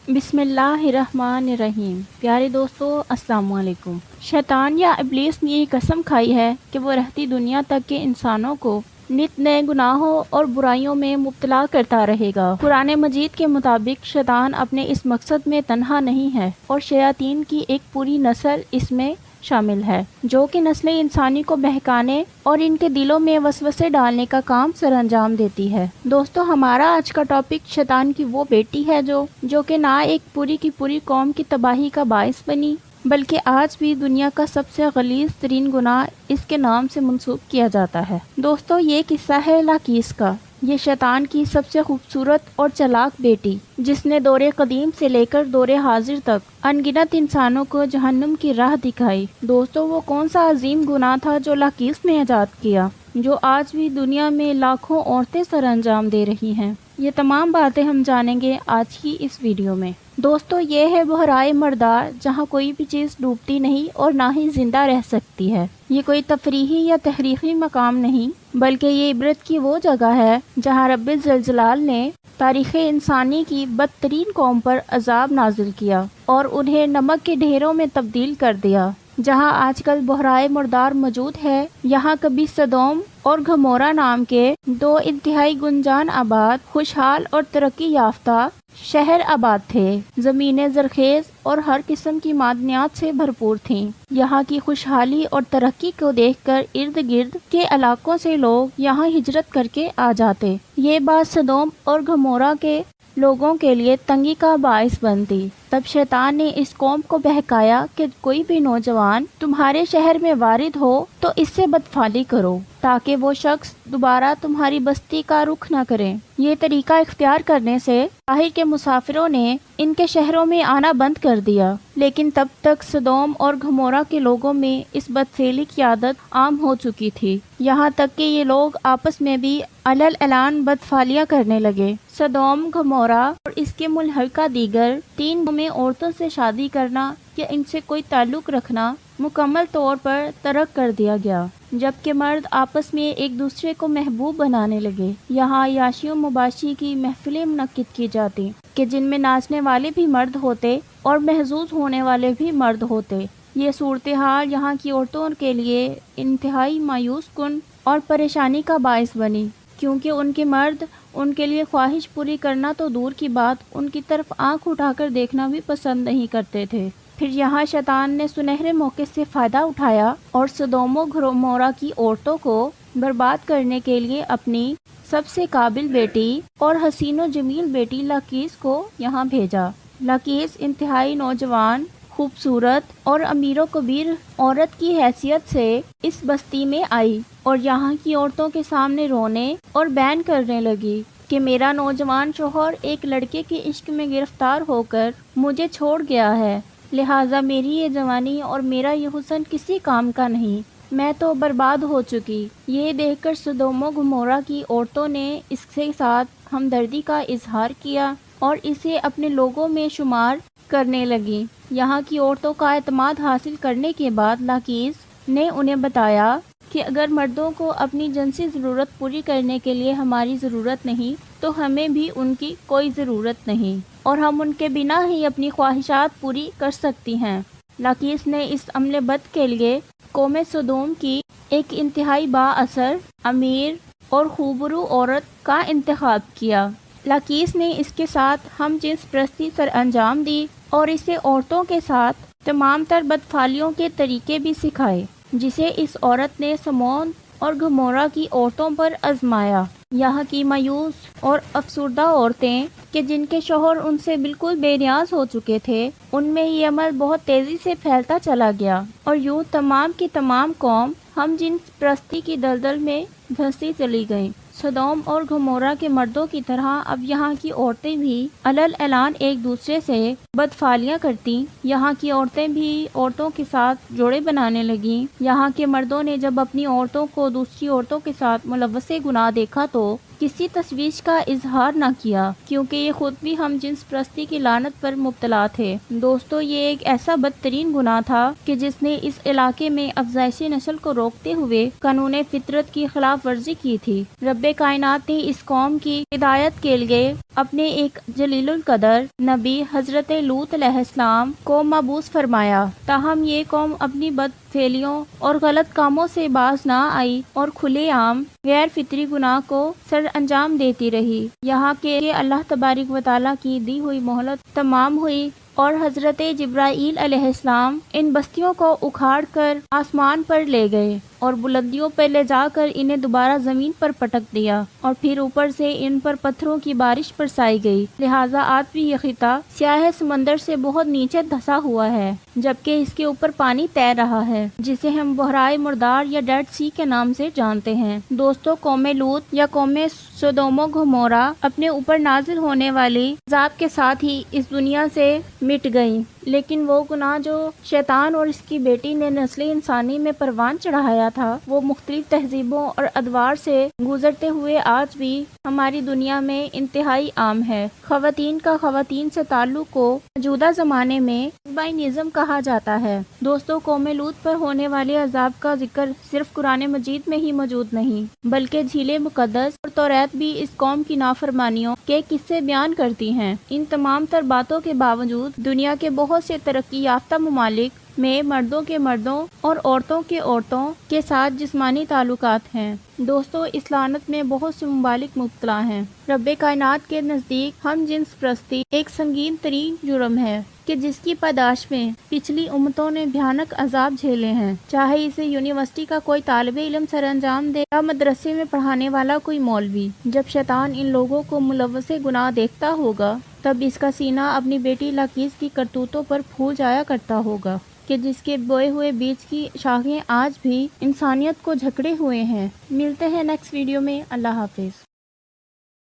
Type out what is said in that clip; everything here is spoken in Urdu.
بسم اللہ الرحمن الرحیم۔ پیارے دوستو، السلام علیکم۔ شیطان یا ابلیس نے یہ قسم کھائی ہے کہ وہ رہتی دنیا تک کے انسانوں کو نت نئے گناہوں اور برائیوں میں مبتلا کرتا رہے گا۔ قرآن مجید کے مطابق شیطان اپنے اس مقصد میں تنہا نہیں ہے اور شیاطین کی ایک پوری نسل اس میں شامل ہے، جو کہ نسل انسانی کو بہکانے اور ان کے دلوں میں وسوسے ڈالنے کا کام سر انجام دیتی ہے۔ دوستو، ہمارا آج کا ٹاپک شیطان کی وہ بیٹی ہے جو کہ نہ ایک پوری کی پوری قوم کی تباہی کا باعث بنی، بلکہ آج بھی دنیا کا سب سے غلیظ ترین گناہ اس کے نام سے منسوب کیا جاتا ہے۔ دوستو، یہ قصہ ہے لاکیس کا۔ یہ شیطان کی سب سے خوبصورت اور چلاک بیٹی، جس نے دور قدیم سے لے کر دور حاضر تک ان گنت انسانوں کو جہنم کی راہ دکھائی۔ دوستو، وہ کون سا عظیم گناہ تھا جو لاکیس نے ایجاد کیا، جو آج بھی دنیا میں لاکھوں عورتیں سر انجام دے رہی ہیں؟ یہ تمام باتیں ہم جانیں گے آج کی اس ویڈیو میں۔ دوستو، یہ ہے بحرائے مردار، جہاں کوئی بھی چیز ڈوبتی نہیں اور نہ ہی زندہ رہ سکتی ہے۔ یہ کوئی تفریحی یا تحریفی مقام نہیں، بلکہ یہ عبرت کی وہ جگہ ہے جہاں رب ذوالجلال نے تاریخ انسانی کی بدترین قوم پر عذاب نازل کیا اور انہیں نمک کے ڈھیروں میں تبدیل کر دیا۔ جہاں آج کل بحرائے مردار موجود ہے، یہاں کبھی سدوم اور گھمورا نام کے دو انتہائی گنجان آباد، خوشحال اور ترقی یافتہ شہر آباد تھے۔ زمینیں زرخیز اور ہر قسم کی معدنیات سے بھرپور تھیں۔ یہاں کی خوشحالی اور ترقی کو دیکھ کر ارد گرد کے علاقوں سے لوگ یہاں ہجرت کر کے آ جاتے۔ یہ بات سدوم اور گھمورا کے لوگوں کے لیے تنگی کا باعث بنتی۔ تب شیطان نے اس قوم کو بہکایا کہ کوئی بھی نوجوان تمہارے شہر میں وارد ہو تو اس سے بدفعلی کرو، تاکہ وہ شخص دوبارہ تمہاری بستی کا رخ نہ کرے۔ یہ طریقہ اختیار کرنے سے باہر کے مسافروں نے ان کے شہروں میں آنا بند کر دیا، لیکن تب تک سدوم اور گھمورا کے لوگوں میں اس بدفعلی کی عادت عام ہو چکی تھی، یہاں تک کہ یہ لوگ آپس میں بھی علل اعلان بدفعلیاں کرنے لگے۔ سدوم، گھمورا اور اس کے ملحقہ دیگر تین میں عورتوں سے شادی کرنا یا ان سے کوئی تعلق رکھنا مکمل طور پر ترک کر دیا گیا، جبکہ مرد آپس میں ایک دوسرے کو محبوب بنانے لگے۔ یہاں عیاشی و مباشی کی محفلیں منعقد کی جاتی کہ جن میں ناچنے والے بھی مرد ہوتے اور محظوظ ہونے والے بھی مرد ہوتے۔ یہ صورتحال یہاں کی عورتوں کے لیے انتہائی مایوس کن اور پریشانی کا باعث بنی، کیونکہ ان کے مرد ان کے لیے خواہش پوری کرنا تو دور کی بات، ان کی طرف آنکھ اٹھا کر دیکھنا بھی پسند نہیں کرتے تھے۔ پھر یہاں شیطان نے سنہرے موقع سے فائدہ اٹھایا اور سدوم و گھمورا کی عورتوں کو برباد کرنے کے لیے اپنی سب سے قابل بیٹی اور حسین و جمیل بیٹی لاکیس کو یہاں بھیجا۔ لاکیس انتہائی نوجوان، خوبصورت اور امیر و کبیر عورت کی حیثیت سے اس بستی میں آئی اور یہاں کی عورتوں کے سامنے رونے اور بین کرنے لگی کہ میرا نوجوان شوہر ایک لڑکے کے عشق میں گرفتار ہو کر مجھے چھوڑ گیا ہے، لہٰذا میری یہ جوانی اور میرا یہ حسن کسی کام کا نہیں، میں تو برباد ہو چکی۔ یہ دیکھ کر سدوم و گھمورا کی عورتوں نے اس کے ساتھ ہمدردی کا اظہار کیا اور اسے اپنے لوگوں میں شمار کرنے لگی۔ یہاں کی عورتوں کا اعتماد حاصل کرنے کے بعد لاکیس نے انہیں بتایا کہ اگر مردوں کو اپنی جنسی ضرورت پوری کرنے کے لیے ہماری ضرورت نہیں تو ہمیں بھی ان کی کوئی ضرورت نہیں، اور ہم ان کے بنا ہی اپنی خواہشات پوری کر سکتی ہیں۔ لاکیس نے اس عمل بد کے لیے قوم سدوم کی ایک انتہائی با اثر، امیر اور خوبرو عورت کا انتخاب کیا۔ لاکیس نے اس کے ساتھ ہم جنس پرستی سر انجام دی اور اسے عورتوں کے ساتھ تمام تر بدفعلیوں کے طریقے بھی سکھائے، جسے اس عورت نے سدوم اور گھمورا کی عورتوں پر آزمایا۔ یہاں کی مایوس اور افسردہ عورتیں کہ جن کے شوہر ان سے بالکل بے نیاز ہو چکے تھے، ان میں یہ عمل بہت تیزی سے پھیلتا چلا گیا اور یوں تمام کی تمام قوم ہم جنس پرستی کی دلدل میں دھنستی چلی گئیں۔ سدوم اور گھمورا کے مردوں کی طرح اب یہاں کی عورتیں بھی علل اعلان ایک دوسرے سے بدفعلیاں کرتی۔ یہاں کی عورتیں بھی عورتوں کے ساتھ جوڑے بنانے لگیں۔ یہاں کے مردوں نے جب اپنی عورتوں کو دوسری عورتوں کے ساتھ ملوث گناہ دیکھا تو کسی تشویش کا اظہار نہ کیا، کیونکہ یہ خود بھی ہم جنس پرستی کی لعنت پر مبتلا تھے۔ دوستو، یہ ایک ایسا بدترین گناہ تھا کہ جس نے اس علاقے میں افزائش نسل کو روکتے ہوئے قانون فطرت کی خلاف ورزی کی تھی۔ رب کائنات نے اس قوم کی ہدایت کے لیے اپنے ایک جلیل القدر نبی حضرت لوط علیہ السلام کو مبعوث فرمایا، تاہم یہ قوم اپنی بد فعلیوں اور غلط کاموں سے باز نہ آئی اور کھلے عام غیر فطری گناہ کو سر انجام دیتی رہی، یہاں کہ اللہ تبارک و تعالیٰ کی دی ہوئی مہلت تمام ہوئی اور حضرت جبرائیل علیہ السلام ان بستیوں کو اکھاڑ کر آسمان پر لے گئے اور بلندیوں پر لے جا کر انہیں دوبارہ زمین پر پٹک دیا، اور پھر اوپر سے ان پر پتھروں کی بارش برسائی گئی، لہٰذا آج بھی یہ خطہ سیاہ سمندر سے بہت نیچے دھسا ہوا ہے، جبکہ اس کے اوپر پانی تیر رہا ہے، جسے ہم بحرائے مردار یا ڈیڈ سی کے نام سے جانتے ہیں۔ دوستو، قوم لوط یا قوم سودوم و گمورہ اپنے اوپر نازل ہونے والی عذاب کے ساتھ ہی اس دنیا سے مٹ گئی، لیکن وہ گناہ جو شیطان اور اس کی بیٹی نے نسل انسانی میں پروان چڑھایا تھا، وہ مختلف تہذیبوں اور ادوار سے گزرتے ہوئے آج بھی ہماری دنیا میں انتہائی عام ہے۔ خواتین کا خواتین سے تعلق کو موجودہ زمانے میں بائنزم کہا جاتا ہے۔ دوستو، قوم لوط پر ہونے والے عذاب کا ذکر صرف قرآن مجید میں ہی موجود نہیں، بلکہ جھیل مقدس اور توریت بھی اس قوم کی نافرمانیوں کے قصے بیان کرتی ہیں۔ ان تمام تر باتوں کے باوجود دنیا کے بہت سے ترقی یافتہ ممالک میں مردوں کے مردوں اور عورتوں کے عورتوں کے ساتھ جسمانی تعلقات ہیں۔ دوستو، اس لعنت میں بہت سے ممالک مبتلا ہیں۔ رب کائنات کے نزدیک ہم جنس پرستی ایک سنگین ترین جرم ہے کہ جس کی پاداش میں پچھلی امتوں نے بھیانک عذاب جھیلے ہیں، چاہے اسے یونیورسٹی کا کوئی طالب علم سر انجام دے یا مدرسے میں پڑھانے والا کوئی مولوی۔ جب شیطان ان لوگوں کو ملوث گناہ دیکھتا ہوگا، تب اس کا سینہ اپنی بیٹی لاقیس کی کرتوتوں پر پھول جایا کرتا ہوگا کہ جس کے بوئے ہوئے بیج کی شاخیں آج بھی انسانیت کو جھکڑے ہوئے ہیں۔ ملتے ہیں نیکسٹ ویڈیو میں۔ اللہ حافظ۔